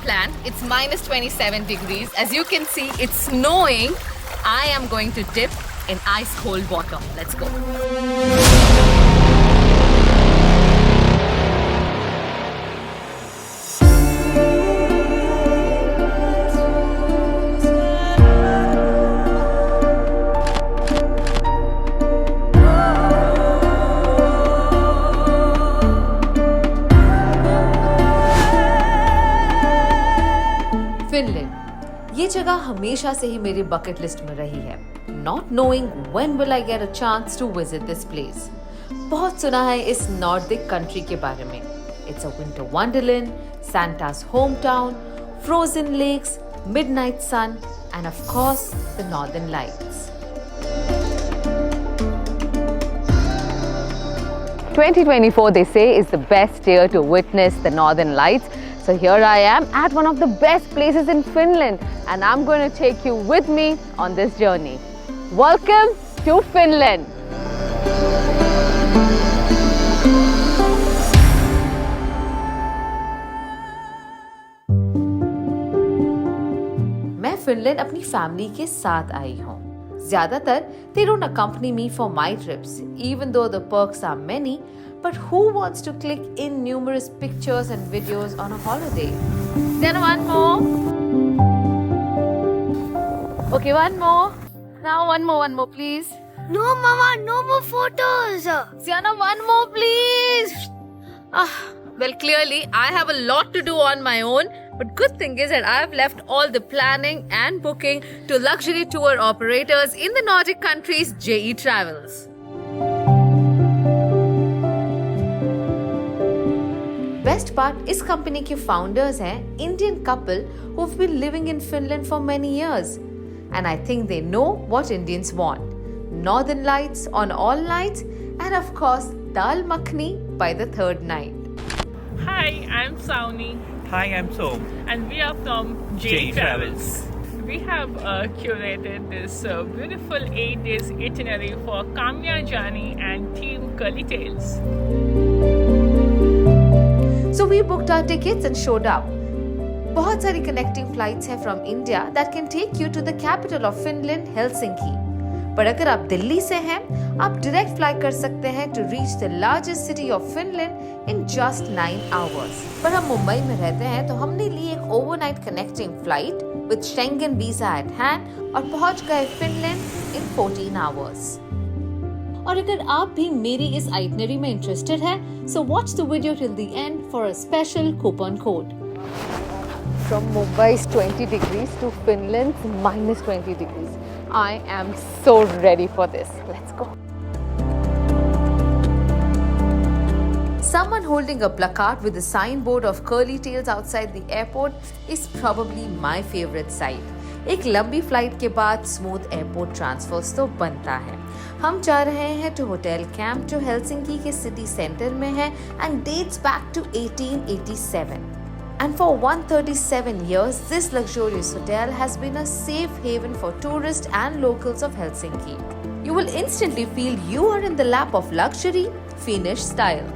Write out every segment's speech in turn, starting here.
plan. It's minus 27 degrees. As you can see, it's snowing. I am going to dip in ice cold water. Let's go. Finland ये जगह हमेशा से ही मेरी bucket list में रही है. Not knowing when will I get a chance to visit this place. बहुत सुना है इस नॉर्डिक कंट्री के बारे में. It's a winter wonderland, Santa's hometown, frozen lakes, midnight sun, and of course the northern lights. 2024, they say, is the best year to witness the northern lights. So here I am at one of the best places in Finland, and I'm going to take you with me on this journey. Welcome to Finland. मैं Finland अपनी family के साथ आई हूँ. ज्यादातर they don't accompany me for my trips, even though the perks are many. But who wants to click in numerous pictures and videos on a holiday? Then one more. Okay, one more. Now one more, please. No, Mama, no more photos. Sienna, one more, please. Well, clearly, I have a lot to do on my own. But good thing is that I have left all the planning and booking to luxury tour operators in the Nordic countries, JE Travels. Best part, इस company के founders हैं Indian couple who've been living in Finland for many years, and I think they know what Indians want. Northern lights on all nights, and of course dal makhani by the third night. Hi, I'm Sauni. Hi, I'm Som. And we are from JE J Travels. We have curated this beautiful 8 days itinerary for Kamya Jani and Team Curly Tails. So we booked our tickets and showed up. बहुत सारी connecting flights हैं from India that can take you to the capital of Finland, Helsinki. पर अगर आप दिल्ली से हैं, आप direct fly कर सकते हैं to reach the largest city of Finland in just 9 hours. पर हम मुंबई में रहते हैं, तो हमने ली एक overnight connecting flight with Schengen visa at hand और पहुंच गए Finland in 14 hours. और अगर आप भी मेरी इस आइटनरी में इंटरेस्टेड है, so watch the video till the end for a special coupon code. From Mumbai's 20 degrees to Finland's minus 20 degrees. I am so ready for this. Let's go. Someone holding a placard with a signboard of curly tails outside the airport is probably my favorite sight. एक लंबी flight के बाद smooth airport transverse तो बनता है. हम जा रहे हैं टू होटल कैंप जो हेलसिंकी के सिटी सेंटर में है and dates back to 1887. And for 137 years, this luxurious hotel has been a safe haven for tourists and locals of Helsinki. You will instantly feel you are in the lap of luxury, Finnish style.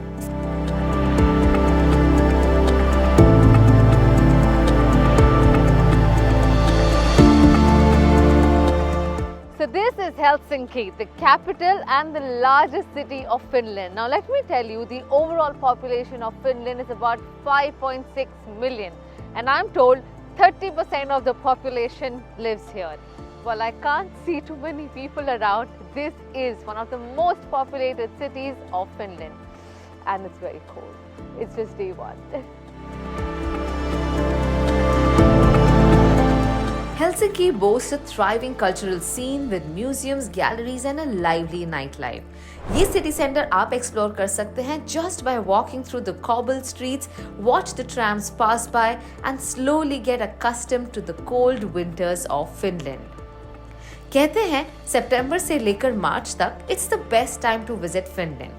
So this is Helsinki, the capital and the largest city of Finland. Now let me tell you, the overall population of Finland is about 5.6 million. And I'm told 30% of the population lives here. Well, I can't see too many people around. This is one of the most populated cities of Finland. And it's very cold. It's just day one. Helsinki boasts a thriving cultural scene with museums, galleries and a lively nightlife. ये city center आप explore कर सकते हैं just by walking through the cobbled streets, watch the trams pass by and slowly get accustomed to the cold winters of Finland. कहते हैं सितंबर से लेकर मार्च तक it's the best time to visit Finland.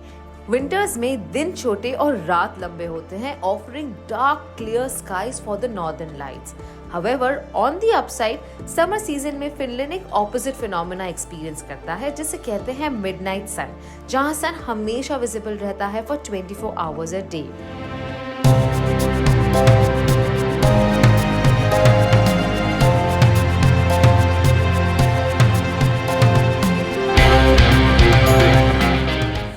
Winters में दिन छोटे और रात लंबे होते हैं, offering dark clear skies for the northern lights. However, on the upside, summer season में फिनलैंड एक ऑपोजिट फिनोमेना एक्सपीरियंस करता है जिसे कहते हैं मिडनाइट सन, जहां सन हमेशा विजिबल रहता है for 24 hours a day.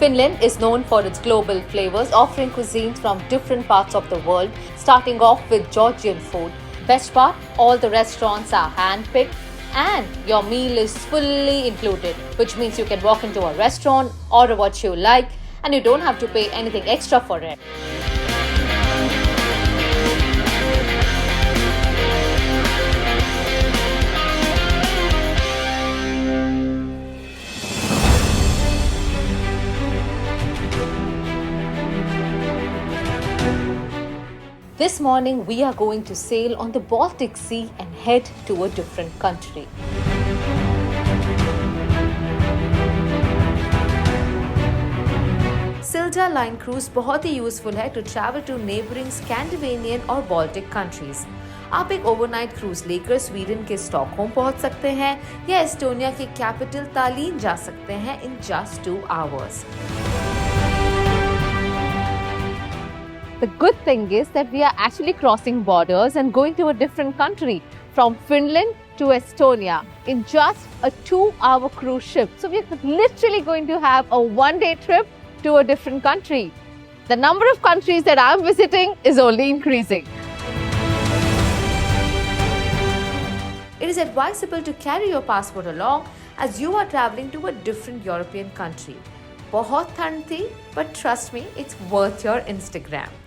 Finland is known for its global flavors, offering cuisines from different parts of the world, starting off with Georgian food. Best part, all the restaurants are hand-picked and your meal is fully included, which means you can walk into a restaurant, order what you like, and you don't have to pay anything extra for it. This morning, we are going to sail on the Baltic Sea and head to a different country. Silja Line cruise बहुत ही useful है to travel to neighbouring Scandinavian और Baltic countries. आप एक overnight cruise लेकर Sweden के Stockholm पहुंच सकते हैं या एस्टोनिया की कैपिटल तालीन जा सकते हैं in just 2 hours। The good thing is that we are actually crossing borders and going to a different country, from Finland to Estonia, in just a 2-hour cruise ship. So we are literally going to have a one-day trip to a different country. The number of countries that I'm visiting is only increasing. It is advisable to carry your passport along as you are traveling to a different European country. बहुत ठंड थी, but trust me, it's worth your Instagram.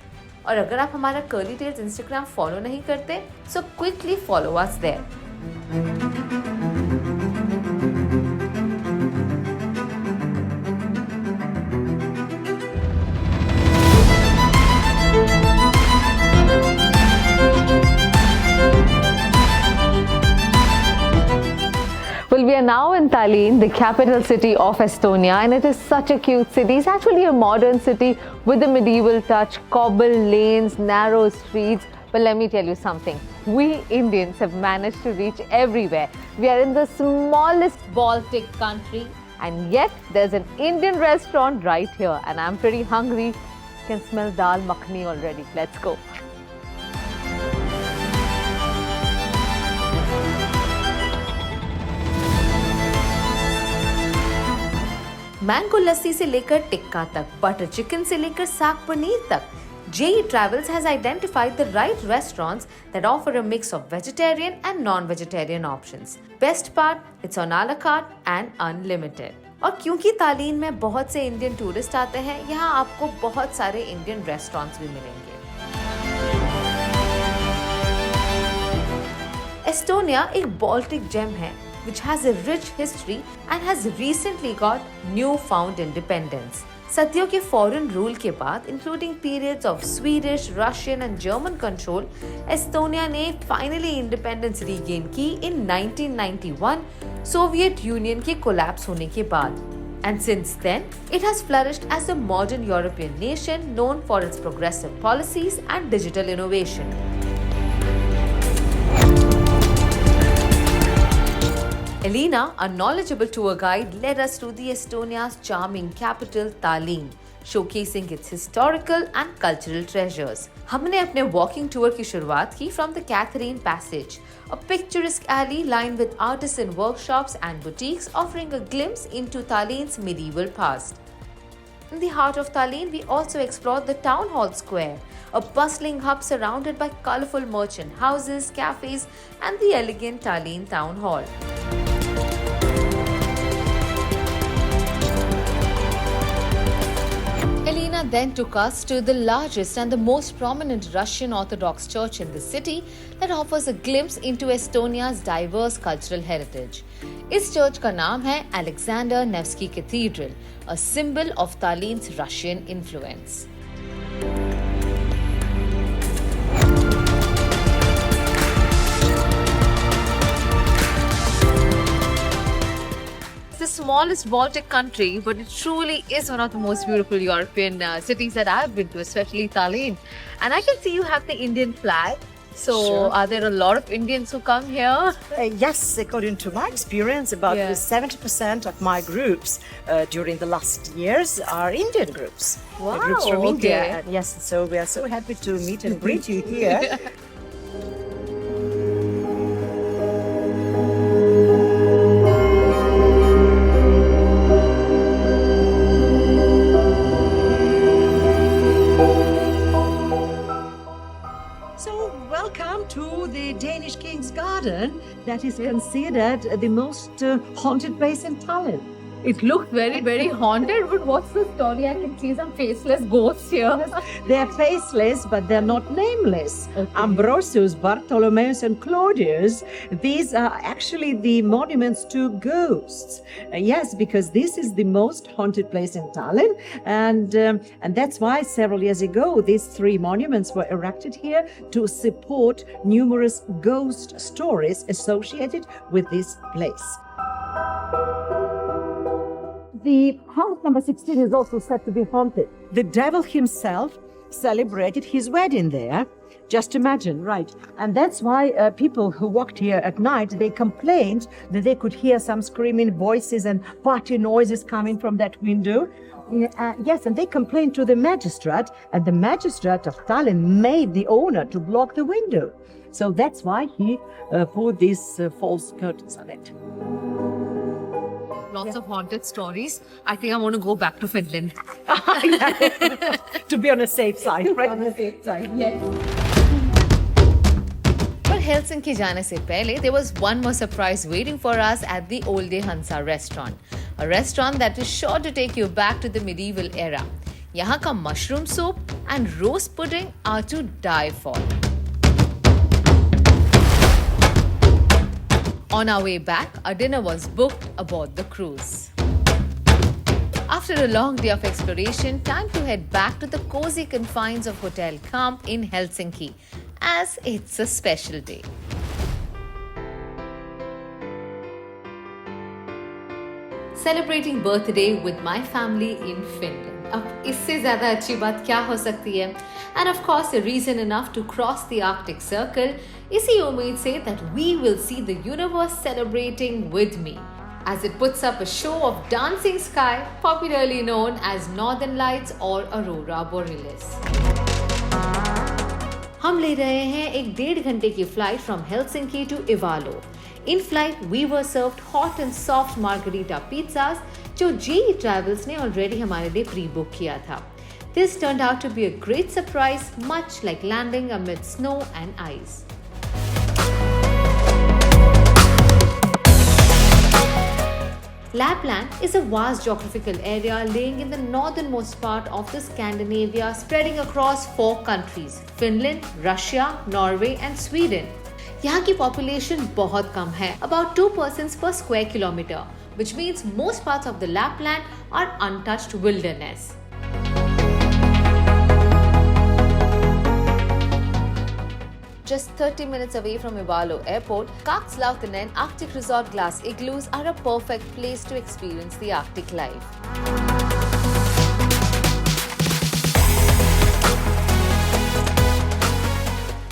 और अगर आप हमारा curly tales Instagram follow नहीं करते, so quickly follow us there. Well, we are now in Tallinn, the capital city of Estonia, and it is such a cute city. It's actually a modern city with a medieval touch, cobbled lanes, narrow streets. But let me tell you something. We Indians have managed to reach everywhere. We are in the smallest Baltic country, and yet there's an Indian restaurant right here. And I'm pretty hungry. You can smell dal makhani already. Let's go. Mango lassi से लेकर टिक्का तक, butter chicken से लेकर साग पनीर तक, JE Travels has identified the right restaurants that offer a mix of vegetarian and non-vegetarian options. Best part, it's on a la carte and unlimited. और क्योंकि तालीन में बहुत से इंडियन टूरिस्ट आते हैं, यहाँ आपको बहुत सारे इंडियन रेस्टोरेंट्स भी मिलेंगे। एस्टोनिया एक बाल्टिक जेम है which has a rich history and has recently got newfound independence. सदियों के फॉरेन रूल के बाद, including periods of Swedish, Russian and German control, Estonia ने finally independence regain की in 1991, सोवियत यूनियन के collapse होने के बाद. And since then, it has flourished as a modern European nation known for its progressive policies and digital innovation. Elena, a knowledgeable tour guide, led us to the Estonia's charming capital, Tallinn, showcasing its historical and cultural treasures. हमने अपने walking tour की शुरुआत की from the Catherine Passage, a picturesque alley lined with artisan workshops and boutiques offering a glimpse into Tallinn's medieval past. In the heart of Tallinn, we also explored the Town Hall Square, a bustling hub surrounded by colorful merchant houses, cafes, and the elegant Tallinn Town Hall. Elena then took us to the largest and the most prominent Russian Orthodox church in the city that offers a glimpse into Estonia's diverse cultural heritage. इस church का नाम है Alexander Nevsky Cathedral, a symbol of Tallinn's Russian influence. The smallest Baltic country, but it truly is one of the most beautiful European cities that I've been to, especially Tallinn. And I can see you have the Indian flag. So, Sure. are there a lot of Indians who come here? Yes, according to my experience, about Yeah. 70% of my groups during the last years are Indian groups. Wow, Groups from India. okay. And yes, so we are so happy to meet and greet you here. that is considered the most haunted place in Tallinn. It looks very, very haunted, but what's the story? I can see some faceless ghosts here. They're faceless, but they're not nameless. Okay. Ambrosius, Bartholomeus, and Claudius, these are actually the monuments to ghosts. Yes, because this is the most haunted place in Tallinn, and that's why several years ago these three monuments were erected here to support numerous ghost stories associated with this place. The house number 16 is also said to be haunted. The devil himself celebrated his wedding there. Just imagine, right? And that's why people who walked here at night, they complained that they could hear some screaming voices and party noises coming from that window. Yes, and they complained to the magistrate, and the magistrate of Tallinn made the owner to block the window. So that's why he put these false curtains on it. Lots of haunted stories. I think I want to go back to Finland. To be on a safe side, right? On the safe side, yes. But Helsinki जाने से पहले, there was one more surprise waiting for us at the Olde Hansa restaurant. A restaurant that is sure to take you back to the medieval era. यहाँ का mushroom soup and roast pudding are to die for. On our way back, a dinner was booked aboard the cruise. After a long day of exploration, time to head back to the cozy confines of Hotel Camp in Helsinki, as it's a special day. Celebrating birthday with my family in Finland. अब इससे ज़्यादा अच्छी बात क्या हो सकती है? And of course, a reason enough to cross the Arctic Circle. इसी उम्मीद से that we will see the universe celebrating with me, as it puts up a show of dancing sky, popularly known as Northern Lights or Aurora Borealis. हम ले रहे हैं एक 1.5 घंटे की flight from Helsinki to Ivalo. In flight, we were served hot and soft margarita pizzas, जो GE Travels ने already हमारे लिए pre-book किया था. This turned out to be a great surprise, much like landing amid snow and ice. Lapland is a vast geographical area laying in the northernmost part of the Scandinavia, spreading across 4 countries: Finland, Russia, Norway and Sweden. यहाँ की population बहुत कम है, about 2 persons per square kilometer, which means most parts of the Lapland are untouched wilderness. Just 30 minutes away from Ivalo Airport, Kakslautinen Arctic Resort Glass Igloos are a perfect place to experience the Arctic life.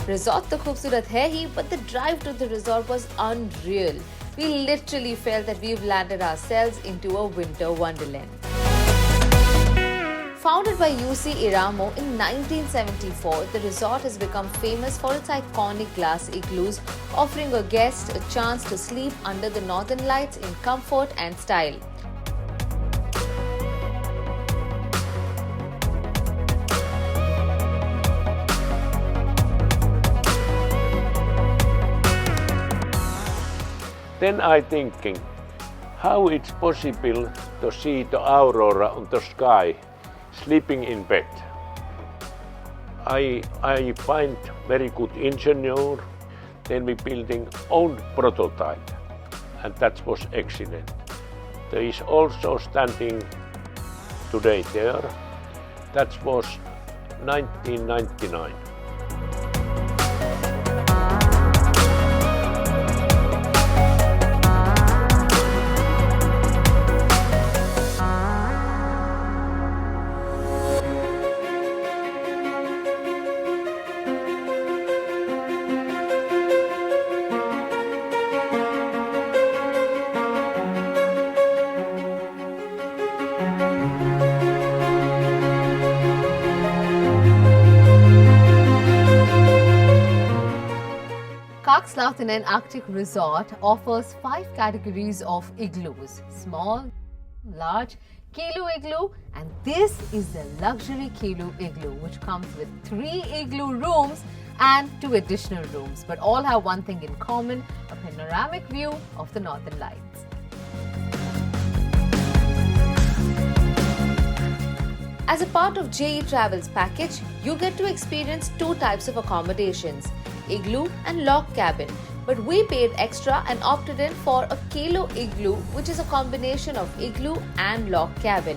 Resort तो खूबसूरत है ही, but the drive to the resort was unreal. We literally felt that we've landed ourselves into a winter wonderland. Founded by UC Iramo in 1974, the resort has become famous for its iconic glass igloos, offering a guest a chance to sleep under the northern lights in comfort and style. Then I thinking, how it's possible to see the aurora on the sky, sleeping in bed. I find very good engineer, then we building own prototype, and that was excellent. There is also standing today there, that was 1999. Kakslautinen Arctic Resort offers 5 categories of igloos: small, large, Kilo Igloo, and this is the luxury Kilo Igloo, which comes with 3 igloo rooms and 2 additional rooms, but all have one thing in common: a panoramic view of the Northern Lights. As a part of JE Travels package, you get to experience 2 types of accommodations, igloo and log cabin. But we paid extra and opted in for a Kalo igloo, which is a combination of igloo and log cabin.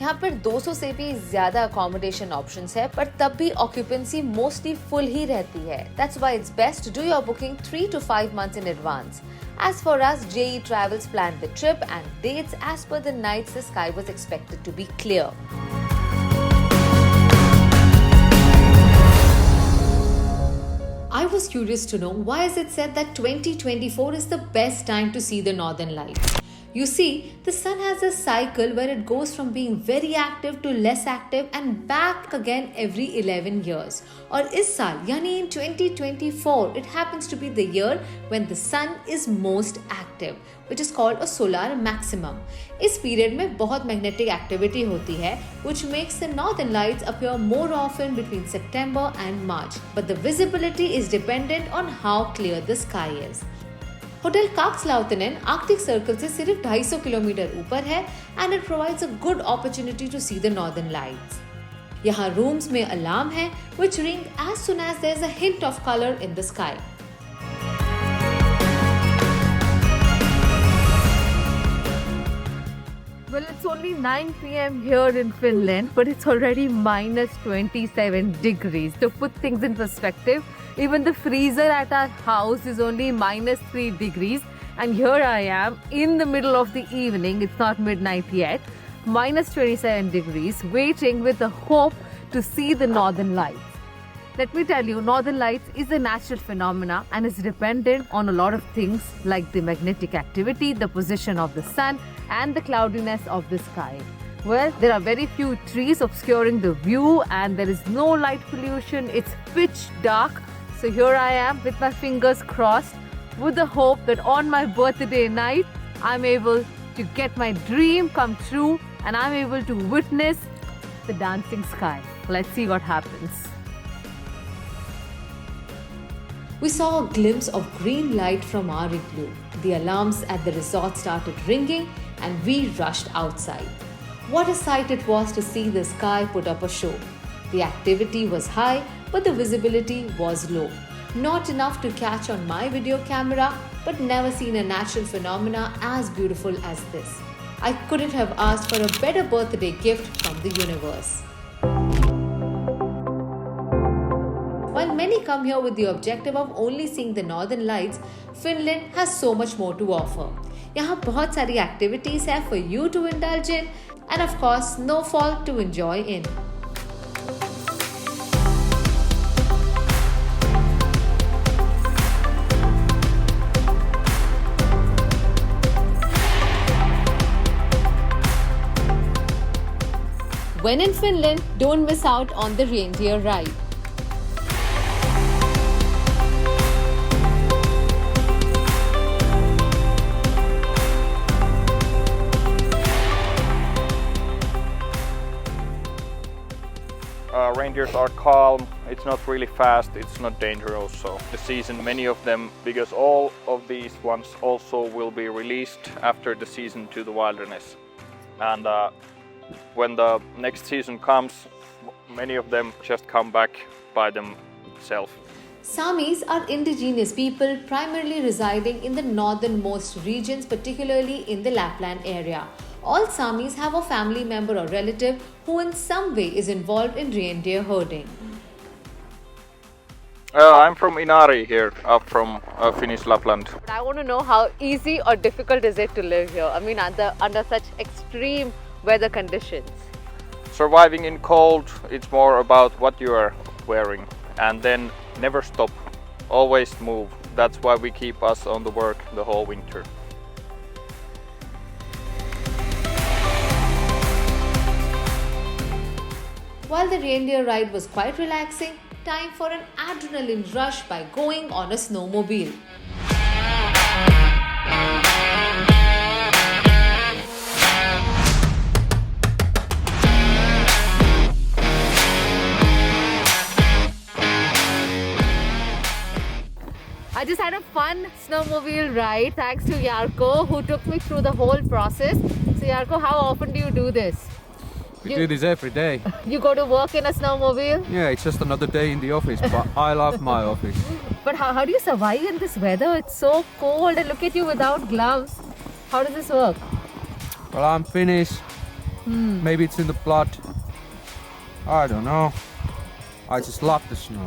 यहाँ पर 200 से भी ज़्यादा accommodation options है, पर तब भी occupancy mostly full ही रहती है. That's why it's best to do your booking 3 to 5 months in advance. As for us, JE Travels planned the trip and dates as per the nights the sky was expected to be clear. I was curious to know, why is it said that 2024 is the best time to see the Northern Lights? You see, the sun has a cycle where it goes from being very active to less active and back again every 11 years. और इस साल यानी in 2024, it happens to be the year when the sun is most active, which is called a solar maximum. इस period में बहुत magnetic activity होती है, which makes the Northern Lights appear more often between September and March. But the visibility is dependent on how clear the sky is. Hotel Kakslauttanen Arctic Circle से सिर्फ 250 kilometre ऊपर है and it provides a good opportunity to see the northern lights. यहाँ rooms में alarm है which ring as soon as there is a hint of color in the sky. Well, it's only 9 p.m. here in Finland, but it's already minus 27 degrees. To put things in perspective, even the freezer at our house is only minus 3 degrees. And here I am in the middle of the evening, it's not midnight yet, minus 27 degrees, waiting with the hope to see the Northern Lights. Let me tell you, Northern Lights is a natural phenomena and is dependent on a lot of things like the magnetic activity, the position of the sun and the cloudiness of the sky. Well, there are very few trees obscuring the view and there is no light pollution. It's pitch dark. So here I am with my fingers crossed with the hope that on my birthday night, I'm able to get my dream come true and I'm able to witness the dancing sky. Let's see what happens. We saw a glimpse of green light from our igloo. The alarms at the resort started ringing and we rushed outside. What a sight it was to see the sky put up a show. The activity was high, but the visibility was low. Not enough to catch on my video camera, but never seen a natural phenomena as beautiful as this. I couldn't have asked for a better birthday gift from the universe. While many come here with the objective of only seeing the Northern Lights, Finland has so much more to offer. यहाँ बहुत सारी activities हैं for you to indulge in and of course snowfall to enjoy in. When in Finland, don't miss out on the reindeer ride. Reindeers are calm, it's not really fast, it's not dangerous. So the season, many of them, because all of these ones also will be released after the season to the wilderness. And when the next season comes, many of them just come back by themselves. Samis are indigenous people primarily residing in the northernmost regions, particularly in the Lapland area. All Samis have a family member or relative who in some way is involved in reindeer herding. I'm from Inari here, up from Finnish Lapland. I want to know how easy or difficult is it to live here? I mean, under such extreme weather conditions. Surviving in cold, it's more about what you are wearing, and then never stop, always move. That's why we keep us on the work the whole winter. While the reindeer ride was quite relaxing, time for an adrenaline rush by going on a snowmobile. snowmobile ride thanks to Yarko, who took me through the whole process. So Yarko, how often do you do this? We do this every day. You go to work in a snowmobile? Yeah, it's just another day in the office, but I love my office. But how do you survive in this weather? It's so cold, and look at you without gloves. How does this work? Well, I'm Finnish. Maybe it's in the blood. I don't know. I just love the snow.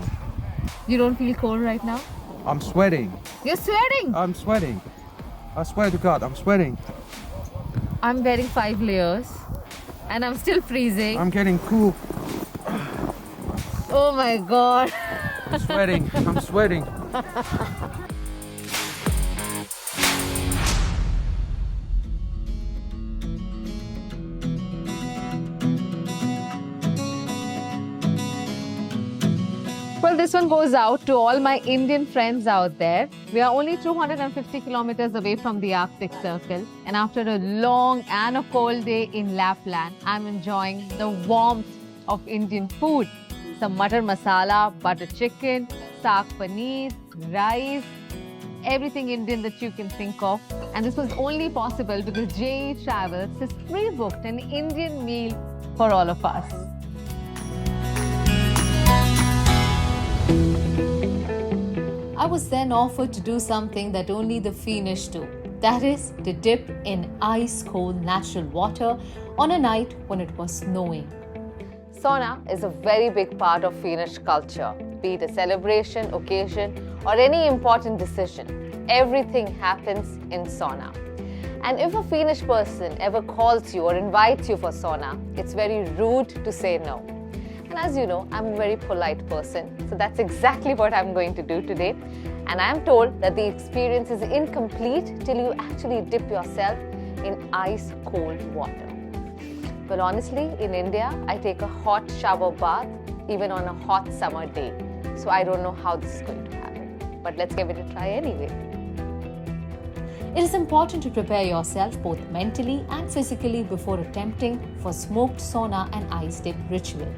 You don't feel cold right now? I'm sweating. You're sweating! I'm sweating. I swear to God, I'm sweating. I'm wearing 5 layers and I'm still freezing. I'm getting cool. Oh my god. I'm sweating. I'm sweating. Well, this one goes out to all my Indian friends out there. We are only 250 kilometers away from the Arctic Circle. And after a long and a cold day in Lapland, I'm enjoying the warmth of Indian food. Some matar masala, butter chicken, saag paneer, rice, everything Indian that you can think of. And this was only possible because JE Travels has pre-booked an Indian meal for all of us. I was then offered to do something that only the Finnish do. That is, to dip in ice-cold natural water on a night when it was snowing. Sauna is a very big part of Finnish culture. Be it a celebration, occasion, or any important decision, everything happens in sauna. And if a Finnish person ever calls you or invites you for sauna, it's very rude to say no. And as you know, I'm a very polite person, so that's exactly what I'm going to do today. And I'm told that the experience is incomplete till you actually dip yourself in ice-cold water. Well, honestly, in India, I take a hot shower bath even on a hot summer day. So I don't know how this is going to happen. But let's give it a try anyway. It is important to prepare yourself both mentally and physically before attempting for smoked sauna and ice dip ritual.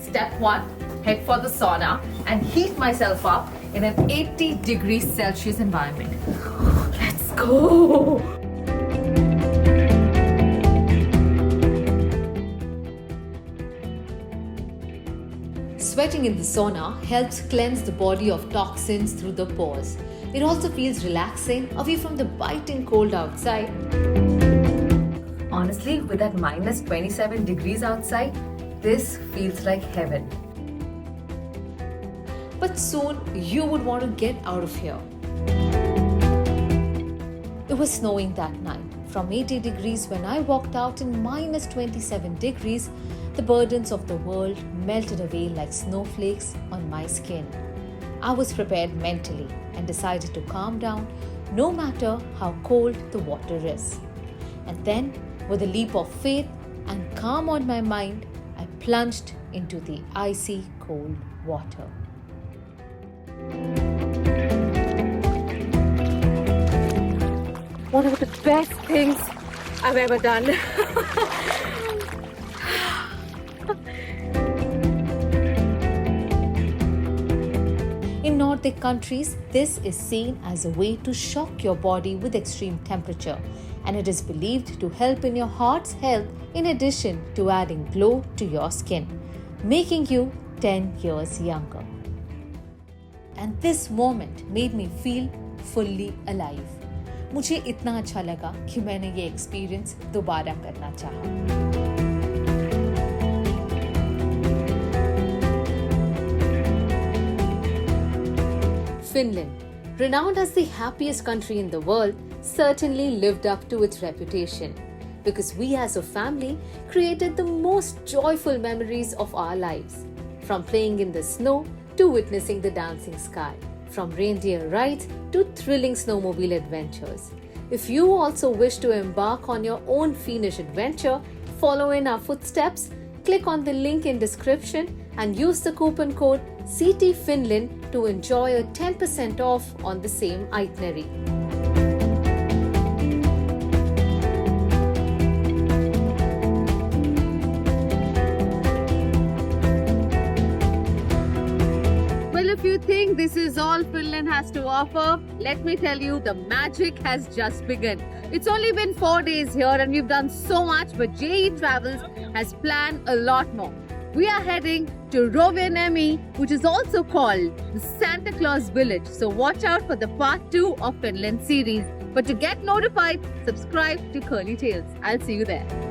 Step 1, head for the sauna and heat myself up in an 80 degrees Celsius environment. Let's go! Sweating in the sauna helps cleanse the body of toxins through the pores. It also feels relaxing away from the biting cold outside. Honestly, with that minus 27 degrees outside, this feels like heaven. But soon you would want to get out of here. It was snowing that night. From 80 degrees when I walked out in minus 27 degrees, the burdens of the world melted away like snowflakes on my skin. I was prepared mentally and decided to calm down no matter how cold the water is. And then, with a leap of faith and calm on my mind, I plunged into the icy cold water. One of the best things I've ever done. In Nordic countries, this is seen as a way to shock your body with extreme temperature, and it is believed to help in your heart's health in addition to adding glow to your skin, making you 10 years younger. And this moment made me feel fully alive. मुझे इतना अच्छा लगा कि मैंने ये experience दोबारा करना चाहा। Finland, renowned as the happiest country in the world, certainly lived up to its reputation because we as a family created the most joyful memories of our lives, from playing in the snow to witnessing the dancing sky, from reindeer rides to thrilling snowmobile adventures. If you also wish to embark on your own Finnish adventure, follow in our footsteps, click on the link in description and use the coupon code CTFinland to enjoy a 10% off on the same itinerary. Well, if if you think this is all Finland has to offer, let me tell you, the magic has just begun. It's only been 4 days here and we've done so much, but JE Travels has planned a lot more. We are heading to Rovaniemi, which is also called the Santa Claus Village. So watch out for the part 2 of Finland series. But to get notified, subscribe to Curly Tales. I'll see you there.